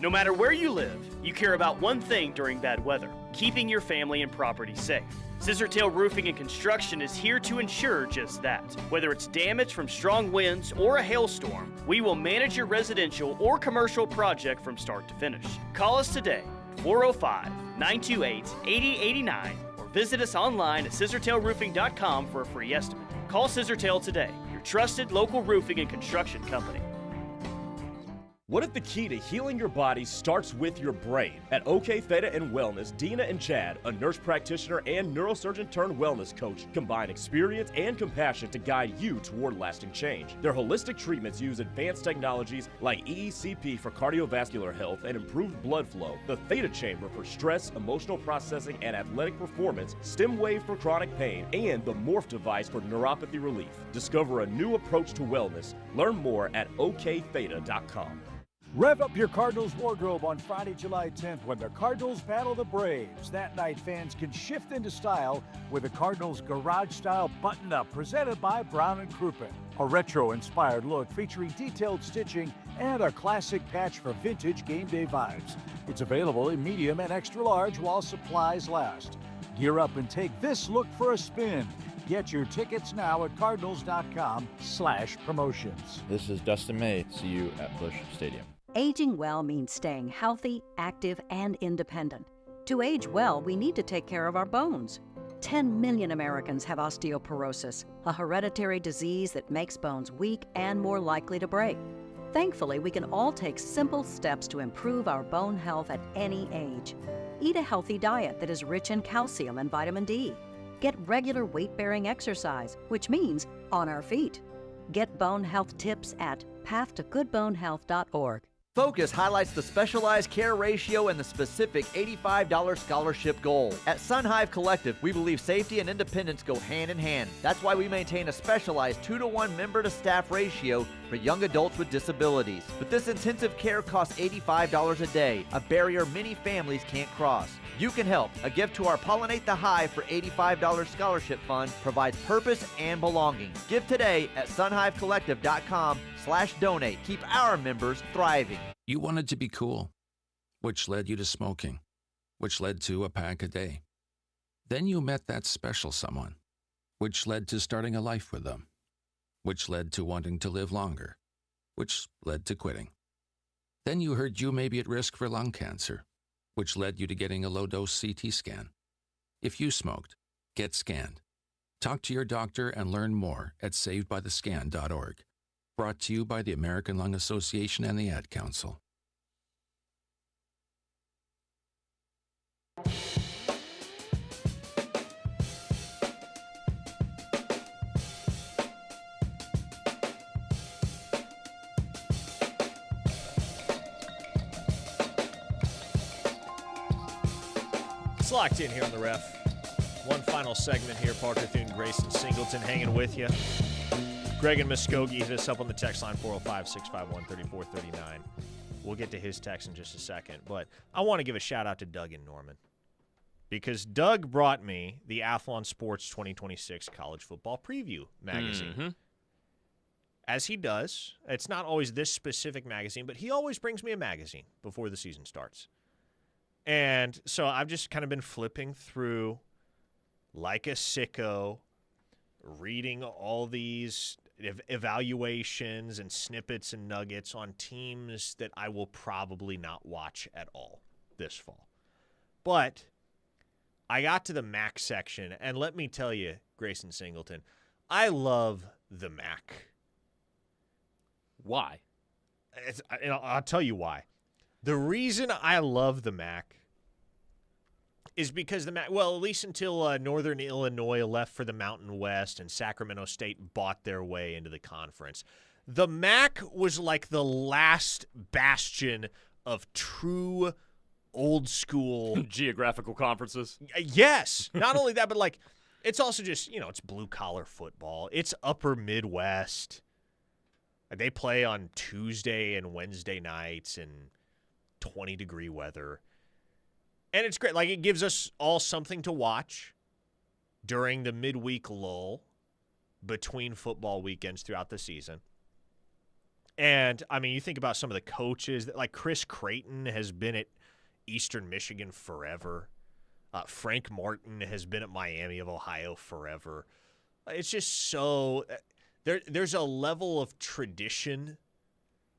No matter where you live, you care about one thing during bad weather: keeping your family and property safe. Scissortail Roofing and Construction is here to ensure just that. Whether it's damage from strong winds or a hailstorm, we will manage your residential or commercial project from start to finish. Call us today, 405-928-8089, or visit us online at scissortailroofing.com for a free estimate. Call Scissortail today, your trusted local roofing and construction company. What if the key to healing your body starts with your brain? At OK Theta and Wellness, Dina and Chad, a nurse practitioner and neurosurgeon turned wellness coach, combine experience and compassion to guide you toward lasting change. Their holistic treatments use advanced technologies like EECP for cardiovascular health and improved blood flow, the Theta Chamber for stress, emotional processing, and athletic performance, Stem Wave for chronic pain, and the Morph device for neuropathy relief. Discover a new approach to wellness. Learn more at oktheta.com. Rev up your Cardinals wardrobe on Friday, July 10th when the Cardinals battle the Braves. That night, fans can shift into style with the Cardinals garage-style button-up presented by Brown & Crouppen. A retro-inspired look featuring detailed stitching and a classic patch for vintage game day vibes. It's available in medium and extra large while supplies last. Gear up and take this look for a spin. Get your tickets now at cardinals.com/promotions. This is Dustin May. See you at Busch Stadium. Aging well means staying healthy, active, and independent. To age well, we need to take care of our bones. 10 million Americans have osteoporosis, a hereditary disease that makes bones weak and more likely to break. Thankfully, we can all take simple steps to improve our bone health at any age. Eat a healthy diet that is rich in calcium and vitamin D. Get regular weight-bearing exercise, which means on our feet. Get bone health tips at pathtogoodbonehealth.org. Focus highlights the specialized care ratio and the specific $85 scholarship goal. At Sunhive Collective, we believe safety and independence go hand in hand. That's why we maintain a specialized 2-to-1 member-to-staff ratio for young adults with disabilities. But this intensive care costs $85 a day, a barrier many families can't cross. You can help. A gift to our Pollinate the Hive for $85 scholarship fund provides purpose and belonging. Give today at sunhivecollective.com/donate. Keep our members thriving. You wanted to be cool, which led you to smoking, which led to a pack a day. Then you met that special someone, which led to starting a life with them, which led to wanting to live longer, which led to quitting. Then you heard you may be at risk for lung cancer, which led you to getting a low-dose CT scan. If you smoked, get scanned. Talk to your doctor and learn more at savedbythescan.org. Brought to you by the American Lung Association and the Ad Council. It's locked in here on the Ref. One final segment here. Parker Thune, Grayson Singleton hanging with you. Greg and Muskogee hit us up on the text line 405-651-3439. We'll get to his text in just a second. But I want to give a shout-out to Doug and Norman, because Doug brought me the Athlon Sports 2026 College Football Preview magazine. Mm-hmm. As he does. It's not always this specific magazine, but he always brings me a magazine before the season starts. And so I've just kind of been flipping through like a sicko, reading all these evaluations and snippets and nuggets on teams that I will probably not watch at all this fall. But I got to the MAC section, and let me tell you, Grayson Singleton, I love the MAC. Why? I'll tell you why. The reason I love the MAC is because the MAC, well, at least until Northern Illinois left for the Mountain West and Sacramento State bought their way into the conference, The MAC was like the last bastion of true old school geographical conferences. Yes. Not only that, but like it's also just, it's blue collar football. It's upper Midwest. They play on Tuesday and Wednesday nights in 20-degree weather. And it's great. Like, it gives us all something to watch during the midweek lull between football weekends throughout the season. And, I mean, you think about some of the coaches. Like, Chris Creighton has been at Eastern Michigan forever. Frank Martin has been at Miami of Ohio forever. It's just so there's a level of tradition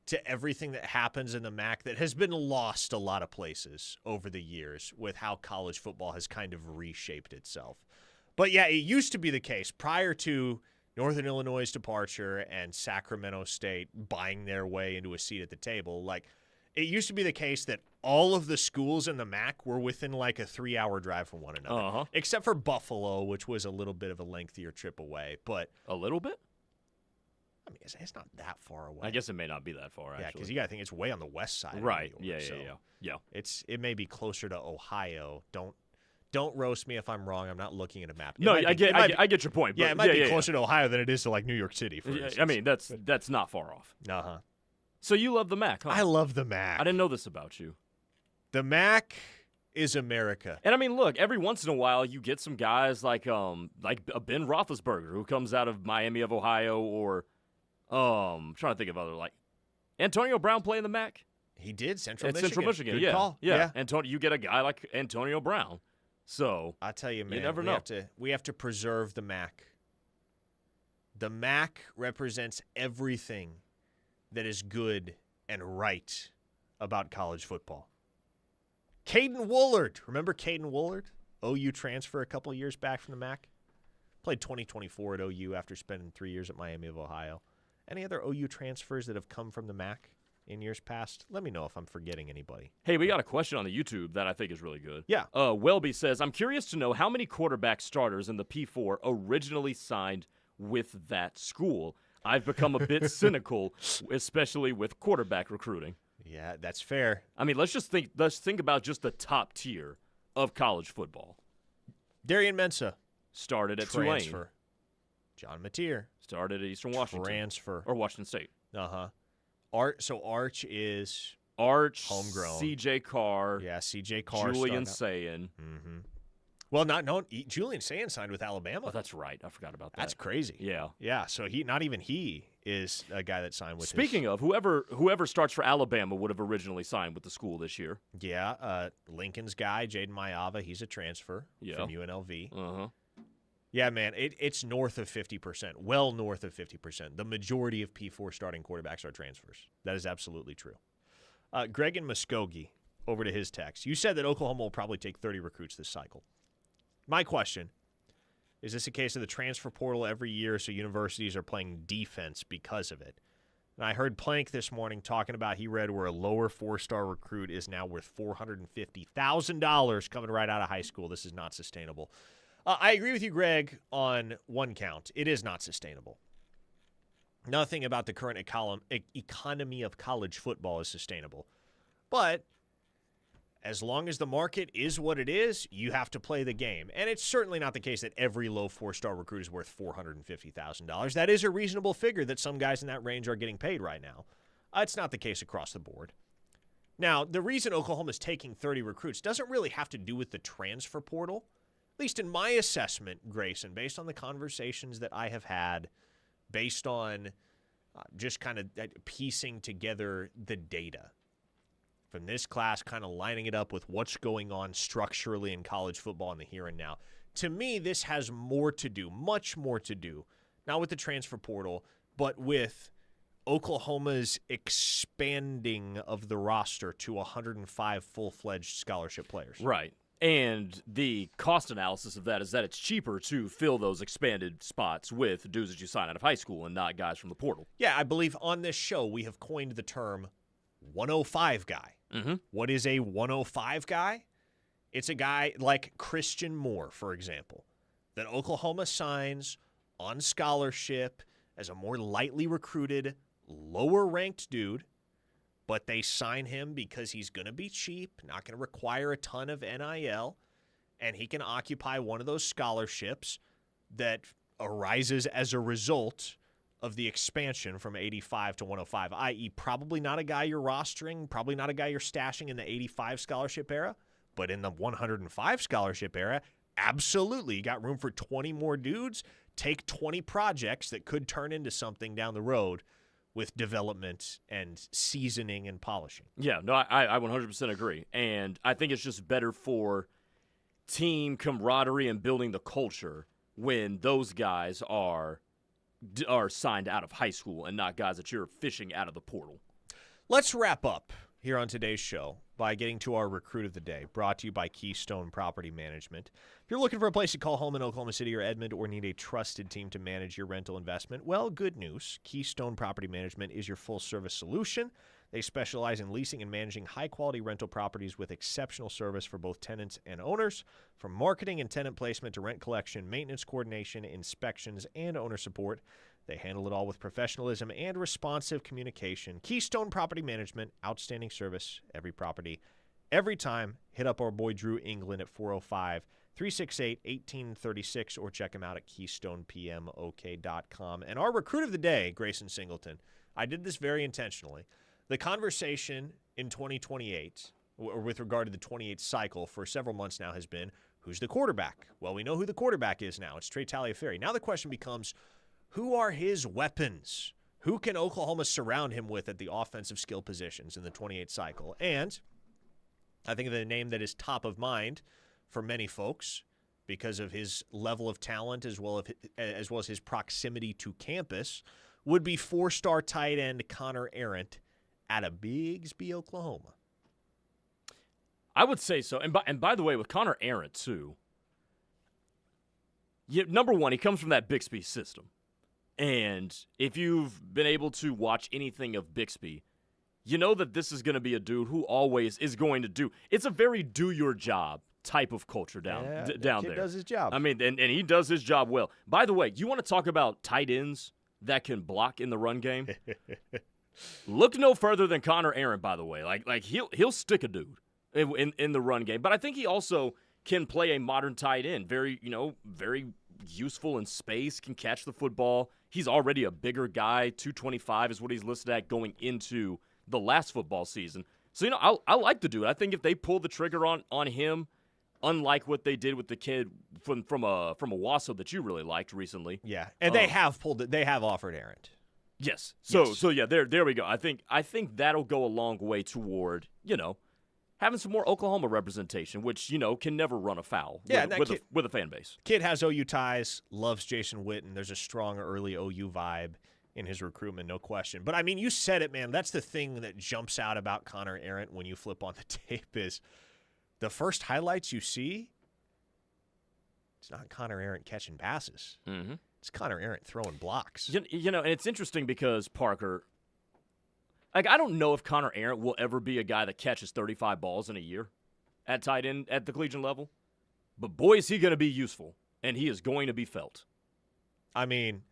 to everything that happens in the MAC that has been lost a lot of places over the years with how college football has kind of reshaped itself. But yeah, it used to be the case prior to Northern Illinois' departure and Sacramento State buying their way into a seat at the table. Like, it used to be the case that all of the schools in the MAC were within like a 3-hour drive from one another, except for Buffalo, which was a little bit of a lengthier trip away. But a little bit? I mean, it's not that far away. I guess it may not be that far, actually. Yeah, because you got to think it's way on the west side. Right. Of New York, Yeah. It may be closer to Ohio. Don't roast me if I'm wrong. I'm not looking at a map. I get your point. Yeah, it might be closer to Ohio than it is to like New York City, for instance. I mean, that's not far off. Uh-huh. So you love the MAC, huh? I love the MAC. I didn't know this about you. The MAC is America. And I mean, look, every once in a while you get some guys like a Ben Roethlisberger who comes out of Miami of Ohio, or I'm trying to think of other, like Antonio Brown play in the MAC. He did, Central At Michigan. Central Michigan, Good yeah. call. Yeah. You get a guy like Antonio Brown. So I tell you, man, you never know. We have to preserve the MAC. The MAC represents everything that is good and right about college football. Caden Woolard. Remember Caden Woolard? OU transfer a couple of years back from the MAC. Played 2024 at OU after spending 3 years at Miami of Ohio. Any other OU transfers that have come from the MAC in years past? Let me know if I'm forgetting anybody. Hey, we got a question on the YouTube that I think is really good. Yeah. Welby says, I'm curious to know how many quarterback starters in the P4 originally signed with that school. I've become a bit cynical, especially with quarterback recruiting. Yeah, that's fair. I mean, let's think about just the top tier of college football. Darian Mensah started at transfer. Tulane. John Mateer started at Eastern Washington. Transfer. Or Washington State. Arch is homegrown. C.J. Carr. Yeah, C.J. Carr. Julian Sayin. Mm-hmm. Well, Julian Sayin signed with Alabama. Oh, that's right. I forgot about that. That's crazy. Yeah. Yeah, so not even he is a guy that signed with Speaking of, whoever starts for Alabama would have originally signed with the school this year. Yeah, Lincoln's guy, Jaden Mayava, he's a transfer from UNLV. Uh-huh. Yeah, man, it's north of 50%, well north of 50%. The majority of P4 starting quarterbacks are transfers. That is absolutely true. Greg and Muskogee, over to his text. You said that Oklahoma will probably take 30 recruits this cycle. My question, is this a case of the transfer portal every year so universities are playing defense because of it? And I heard Plank this morning talking about he read where a lower 4-star recruit is now worth $450,000 coming right out of high school. This is not sustainable. I agree with you, Greg, on one count. It is not sustainable. Nothing about the current economy of college football is sustainable. But as long as the market is what it is, you have to play the game. And it's certainly not the case that every low 4-star recruit is worth $450,000. That is a reasonable figure that some guys in that range are getting paid right now. It's not the case across the board. Now, the reason Oklahoma is taking 30 recruits doesn't really have to do with the transfer portal. At least in my assessment, Grayson, based on the conversations that I have had, based on just kind of piecing together the data from this class, kind of lining it up with what's going on structurally in college football in the here and now. To me, this has more to do, much more to do, not with the transfer portal, but with Oklahoma's expanding of the roster to 105 full-fledged scholarship players. Right. And the cost analysis of that is that it's cheaper to fill those expanded spots with dudes that you sign out of high school and not guys from the portal. Yeah, I believe on this show we have coined the term 105 guy. Mm-hmm. What is a 105 guy? It's a guy like Christian Moore, for example, that Oklahoma signs on scholarship as a more lightly recruited lower-ranked dude, but they sign him because he's going to be cheap, not going to require a ton of NIL, and he can occupy one of those scholarships that arises as a result of the expansion from 85 to 105, i.e. probably not a guy you're rostering, probably not a guy you're stashing in the 85 scholarship era, but in the 105 scholarship era, absolutely. You got room for 20 more dudes. Take 20 projects that could turn into something down the road with development and seasoning and polishing. Yeah, no, I 100% agree. And I think it's just better for team camaraderie and building the culture when those guys are signed out of high school and not guys that you're fishing out of the portal. Let's wrap up here on today's show by getting to our Recruit of the Day, brought to you by Keystone Property Management. If you're looking for a place to call home in Oklahoma City or Edmond or need a trusted team to manage your rental investment, well, good news. Keystone Property Management is your full-service solution. They specialize in leasing and managing high-quality rental properties with exceptional service for both tenants and owners. From marketing and tenant placement to rent collection, maintenance coordination, inspections, and owner support, they handle it all with professionalism and responsive communication. Keystone Property Management, outstanding service, every property, every time. Hit up our boy Drew England at 405-368-1836 or check him out at KeystonePMOK.com. And our Recruit of the Day, Grayson Singleton, I did this very intentionally. The conversation in 2028, or with regard to the 28th cycle for several months now, has been, who's the quarterback? Well, we know who the quarterback is now. It's Trey Taliaferro. Now the question becomes, who are his weapons? Who can Oklahoma surround him with at the offensive skill positions in the 28th cycle? And I think the name that is top of mind for many folks because of his level of talent as well as his proximity to campus would be four-star tight end Connor Arendt out of Bigsby, Oklahoma. I would say so. And by the way, with Connor Arendt, too, number one, he comes from that Bixby system. And if you've been able to watch anything of Bixby, you know that this is going to be a dude who always is going to do. It's a very do-your-job type of culture down there. He does his job. I mean, and he does his job well. By the way, you want to talk about tight ends that can block in the run game? Look no further than Connor Arendt, by the way. Like he'll stick a dude in the run game. But I think he also can play a modern tight end. Very useful in space, can catch the football. He's already a bigger guy. 225 is what he's listed at going into the last football season. So, I like the dude. I think if they pull the trigger on him, unlike what they did with the kid from Owasso that you really liked recently. Yeah, and they have pulled it. They have offered Arendt. Yes. So yeah, there we go. I think that'll go a long way toward, having some more Oklahoma representation, which, can never run afoul with a fan base. Kid has OU ties, loves Jason Witten. There's a strong early OU vibe in his recruitment, no question. But, I mean, you said it, man. That's the thing that jumps out about Connor Arendt when you flip on the tape is the first highlights you see, it's not Connor Arendt catching passes. Mm-hmm. It's Connor Arendt throwing blocks. And it's interesting because, Parker, I don't know if Connor Arendt will ever be a guy that catches 35 balls in a year at tight end at the collegiate level. But, boy, is he going to be useful, and he is going to be felt. I mean,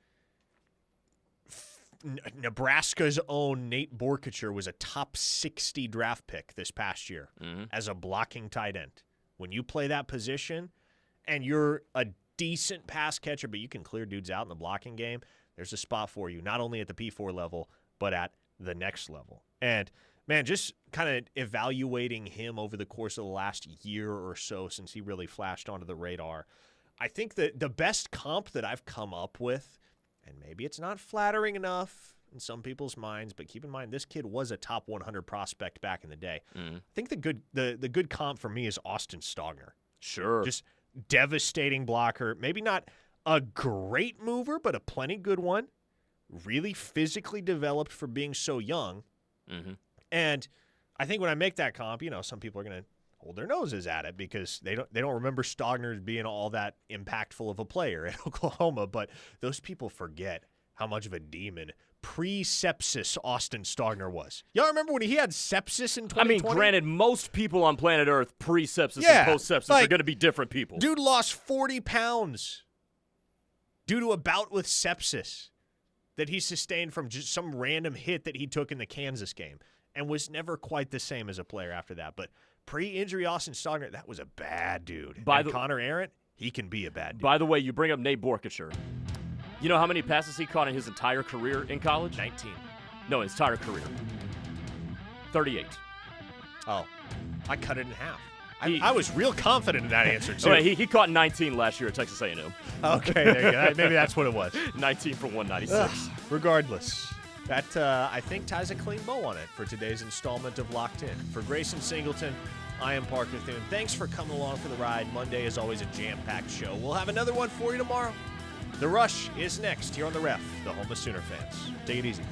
Nebraska's own Nate Borkacher was a top 60 draft pick this past year as a blocking tight end. When you play that position and you're a decent pass catcher, but you can clear dudes out in the blocking game, there's a spot for you, not only at the P4 level, but at the next level. And, man, just kind of evaluating him over the course of the last year or so since he really flashed onto the radar, I think that the best comp that I've come up with, and maybe it's not flattering enough in some people's minds, but keep in mind this kid was a top 100 prospect back in the day. I think the good comp for me is Austin Stogner. Sure. Just devastating blocker. Maybe not a great mover, but a plenty good one. Really physically developed for being so young. And I think when I make that comp, some people are going to hold their noses at it because they don't remember Stogner being all that impactful of a player at Oklahoma, but those people forget how much of a demon pre-sepsis Austin Stogner was. Y'all remember when he had sepsis in 2020? I mean, granted, most people on planet Earth pre-sepsis and post-sepsis are going to be different people. Dude lost 40 pounds due to a bout with sepsis. that he sustained from just some random hit that he took in the Kansas game and was never quite the same as a player after that. But pre-injury Austin Stogner, that was a bad dude. Connor Arendt, he can be a bad dude. By the way, you bring up Nate Borkacher. You know how many passes he caught in his entire career in college? 19. No, his entire career. 38. Oh, I cut it in half. I was real confident in that answer, too. Well, he caught 19 last year at Texas A&M. Okay, there you go. Maybe that's what it was. 19 for 196. Regardless, that, I think, ties a clean bow on it for today's installment of Locked In. For Grayson Singleton, I am Parker Thune. Thanks for coming along for the ride. Monday is always a jam-packed show. We'll have another one for you tomorrow. The Rush is next here on The Ref, the home of Sooner fans. Take it easy.